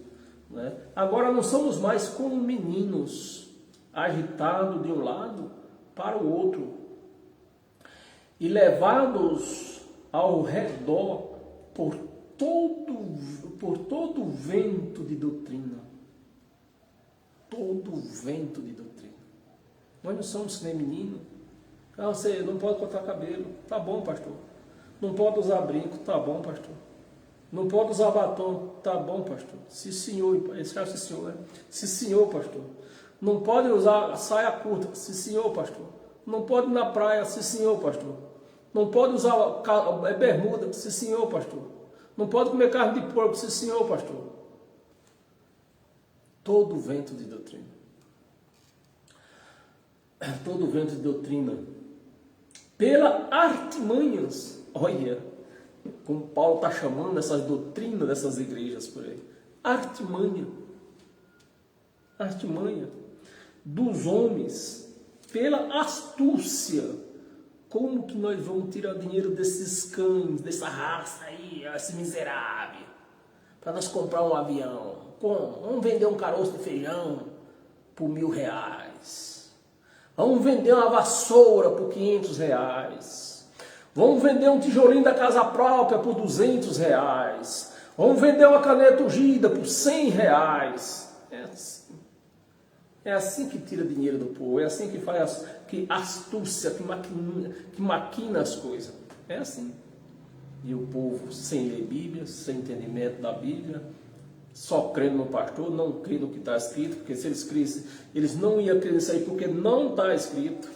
né? Agora não somos mais como meninos, agitados de um lado para o outro e levados ao redor por todo vento de doutrina. Todo vento de doutrina. Nós não somos nem menino. Ah, você não pode cortar cabelo. Tá bom, pastor. Não pode usar brinco. Tá bom, pastor. Não pode usar batom. Tá bom, pastor. Sim, senhor. Esse cara, sim, senhor, né? Sim, senhor, pastor. Não pode usar saia curta. Sim, senhor, pastor. Não pode ir na praia. Sim, senhor, pastor. Não pode usar bermuda. Sim, senhor, pastor. Não pode comer carne de porco. Sim, senhor, pastor. Todo vento de doutrina. Todo vento de doutrina. Pela artimanhas. Olha, como Paulo está chamando essas doutrinas dessas igrejas por aí. Artimanha. Artimanha. Dos homens. Pela astúcia. Como que nós vamos tirar dinheiro desses cães, dessa raça aí, esse miserável? Para nós comprar um avião. Como? Vamos vender um caroço de feijão por R$1.000. Vamos vender uma vassoura por R$500. Vamos vender um tijolinho da casa própria por R$200. Vamos vender uma caneta ungida por R$100. É assim que tira dinheiro do povo. É assim que faz, que astúcia, que maquina as coisas. É assim. E o povo sem ler Bíblia, sem entendimento da Bíblia, só crendo no pastor, não crendo no que está escrito, porque se eles crissem, eles não iam crer nisso aí porque não está escrito.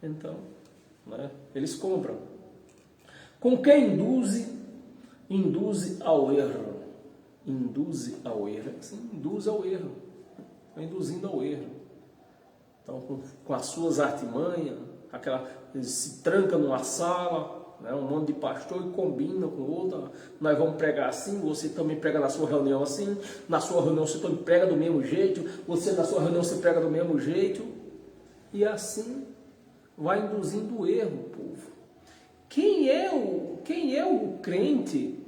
Então, né, eles compram. Com quem induz ao erro. Induz ao erro. Sim, induz ao erro. Induzindo ao erro. Então, com as suas artimanhas, eles se trancam numa sala, né, um monte de pastor e combina com outra. Nós vamos pregar assim, você também prega na sua reunião assim, na sua reunião você também prega do mesmo jeito, você na sua reunião você prega do mesmo jeito, e assim vai induzindo o erro, povo. Quem é o crente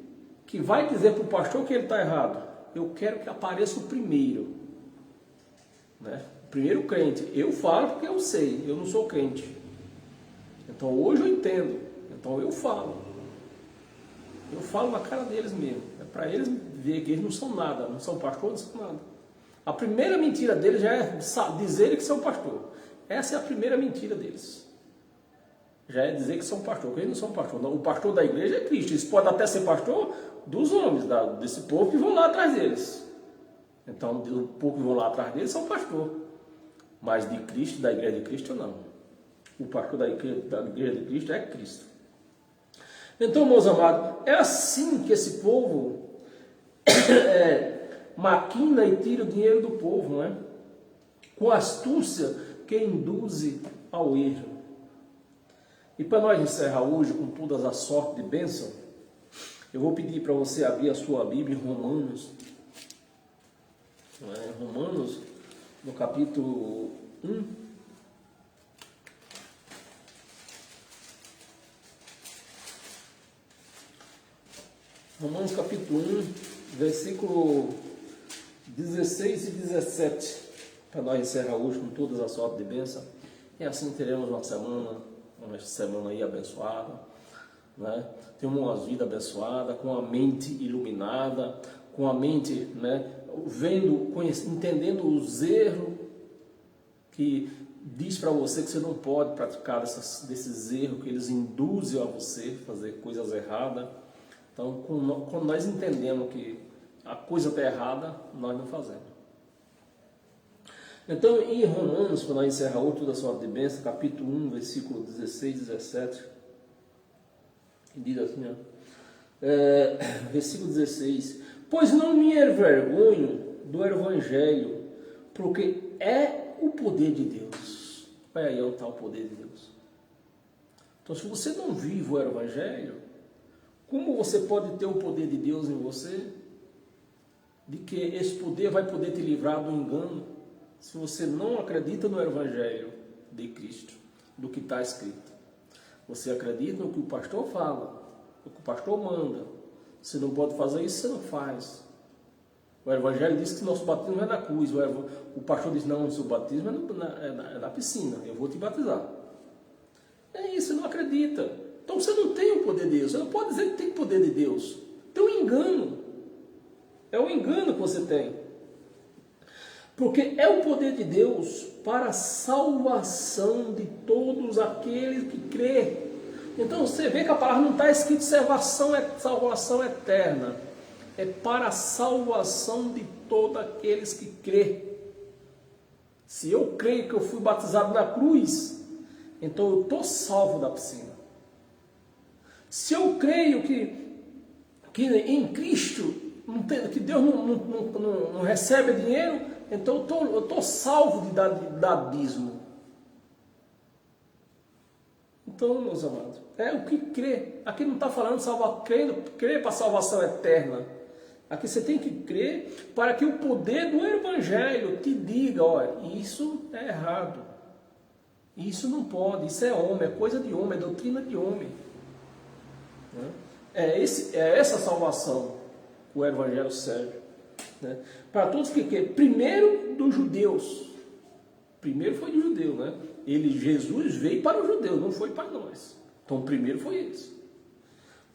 que vai dizer para o pastor que ele está errado? Eu quero que apareça o primeiro, né? O primeiro crente. Eu falo porque eu sei, eu não sou crente. Então hoje eu entendo. Então eu falo na cara deles mesmo, é para eles ver que eles não são nada, não são pastor, não são nada. A primeira mentira deles já é dizer que são pastor. Essa é a primeira mentira deles. Já é dizer que são pastor, porque eles não são pastor. Não, o pastor da igreja é Cristo. Eles podem até ser pastor dos homens, desse povo que vão lá atrás deles. Então o povo que vão lá atrás deles são pastor. Mas de Cristo, da igreja de Cristo, não. O pastor da igreja de Cristo é Cristo. Então, meus amados, é assim que esse povo maquina e tira o dinheiro do povo, não é? Com astúcia que induz ao erro. E para nós encerrar hoje com todas as sortes de bênção, eu vou pedir para você abrir a sua Bíblia em Romanos. Romanos, no capítulo 1. Romanos capítulo 1, versículo 16 e 17, para nós encerrar hoje com todas as sortes de bênção. E assim teremos uma semana aí abençoada, né? Temos uma vida abençoada, com a mente iluminada, com a mente, né, entendendo os erros que diz para você que você não pode praticar desses erros, que eles induzem a você a fazer coisas erradas. Então, quando nós entendemos que a coisa está errada, nós não fazemos. Então, em Romanos, para nós encerrar hoje toda a sorte de bênção, capítulo 1, versículo 16 e 17, diz assim, versículo 16: Pois não me envergonho do Evangelho, porque é o poder de Deus. Olha aí onde está o poder de Deus. Então, se você não vive o Evangelho, como você pode ter o poder de Deus em você? de que esse poder vai poder te livrar do engano se você não acredita no Evangelho de Cristo, do que está escrito. Você acredita no que o pastor fala, no que o pastor manda. Você não pode fazer isso, você não faz. O Evangelho diz que nosso batismo é na cruz. O pastor diz, não, o seu batismo é na piscina, eu vou te batizar. É isso, você não acredita. Então você não tem o poder de Deus. Você não pode dizer que tem o poder de Deus. Tem um engano. É um engano que você tem. Porque é o poder de Deus para a salvação de todos aqueles que crê. Então você vê que a palavra não está escrito salvação eterna. É para a salvação de todos aqueles que crê. Se eu creio que eu fui batizado na cruz, então eu estou salvo da piscina. Se eu creio que em Cristo, que Deus não recebe dinheiro, então eu estou salvo de abismo. Então, meus amados, é o que crê. Aqui não está falando crer para a salvação eterna. Aqui você tem que crer para que o poder do Evangelho te diga, olha, isso é errado. Isso não pode, isso é homem, é coisa de homem, é doutrina de homem. É essa salvação que o Evangelho serve. Né? Para todos que querem, primeiro dos judeus. Primeiro foi do judeu, né? Jesus veio para os judeus, não foi para nós. Então, primeiro foi isso.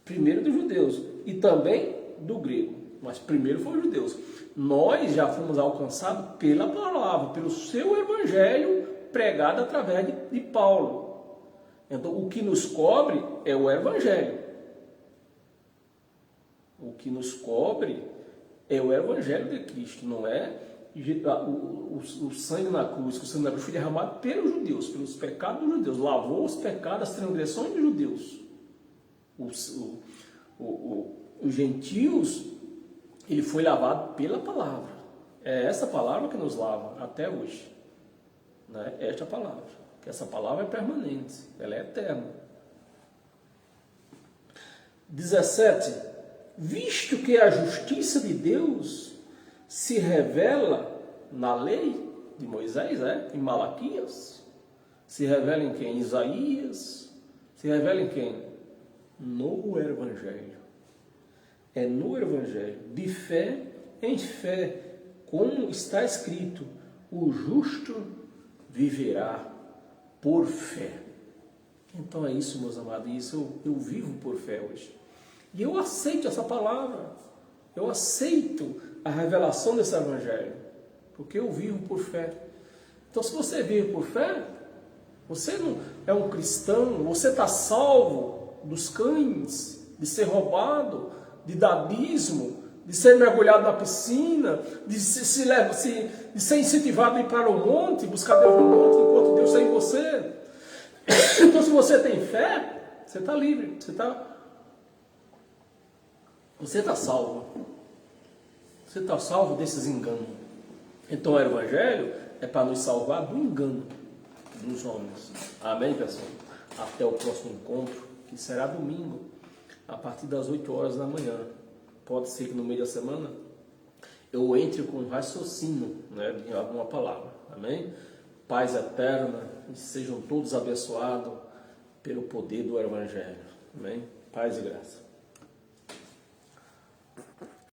Primeiro dos judeus e também do grego. Mas primeiro foi os judeus. Nós já fomos alcançados pela palavra, pelo seu evangelho pregado através de Paulo. Então, o que nos cobre é o evangelho. O que nos cobre é o evangelho de Cristo, não é o sangue na cruz, que o sangue na cruz foi derramado pelos judeus, pelos pecados dos judeus, lavou os pecados, as transgressões dos judeus. Os gentios, ele foi lavado pela palavra. É essa palavra que nos lava até hoje. Né? Esta palavra. Que essa palavra é permanente, ela é eterna. 17. Visto que a justiça de Deus se revela na lei de Moisés, em Malaquias, se revela em quem? Em Isaías, se revela em quem? No Evangelho. É no Evangelho, de fé em fé, como está escrito, o justo viverá por fé. Então é isso, meus amados, isso eu vivo por fé hoje. E eu aceito essa palavra, eu aceito a revelação desse Evangelho, porque eu vivo por fé. Então, se você vive por fé, você não é um cristão, você está salvo dos cães, de ser roubado, de dadismo, de ser mergulhado na piscina, de ser incentivado a ir para o monte, buscar Deus no monte, enquanto Deus está em você. Então, se você tem fé, você está livre, você está salvo. Você está salvo desses enganos. Então o Evangelho é para nos salvar do engano dos homens. Amém, pessoal? Até o próximo encontro, que será domingo, a partir das 8 horas da manhã. Pode ser que no meio da semana eu entre com um raciocínio, né, de alguma palavra. Amém? Paz eterna, e sejam todos abençoados pelo poder do Evangelho. Amém? Paz e graça.